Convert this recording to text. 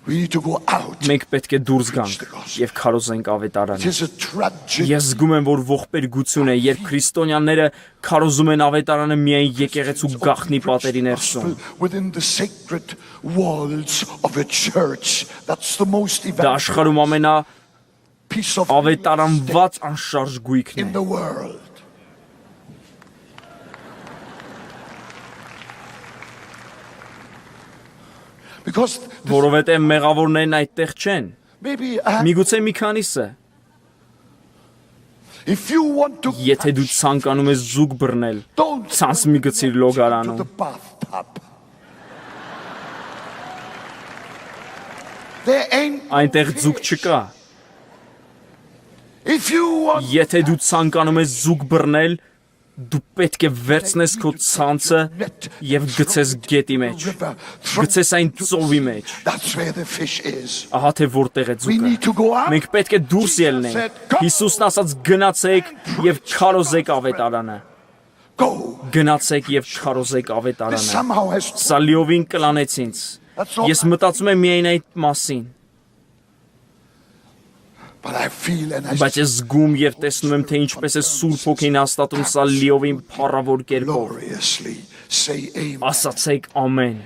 Մենք պետք է դուրս գանք եւ քարոզենք ավետարանը։ Ես զգում եմ, որ ողբերգություն է, երբ քրիստոնյաները քարոզում են ավետարանը միայն եկեղեցու գաղտնի պատերի ներսում։ Դա աշխարհում ավետարանված անշարժ գույքն է։ Որովհետև մեղավորներն այդտեղ չեն։ Միգուցե մի քանիսը։ Եթե դու ցանկանում ես զուգ բռնել, ցանց մի գցիր լոգարանում։ Այնտեղ զուգ չկա։ Եթե դու ցանկանում ես զուգ բռնել, դու պետք է վերցնես քո ցանցը եւ գցես գետի մեջ, գցես այն ծովի մեջ։ Ահա թե որտեղ է ձուկը։ Մենք պետք է դուրս ելնենք։ Հիսուսն ասաց գնացեք եւ քարոզեք ավետարանը։ Գնացեք եւ քարոզեք ավետարանը։ Սա լիովին կլանեց ինձ։ Ես մտածում եմ միայն այդ մասին։ Բայց ես զգում եւ տեսնում եմ, թե ինչպես է Սուրբ Հոգին հաստատում սա լիովին փառավոր կերպով։ Ասացեք ամեն։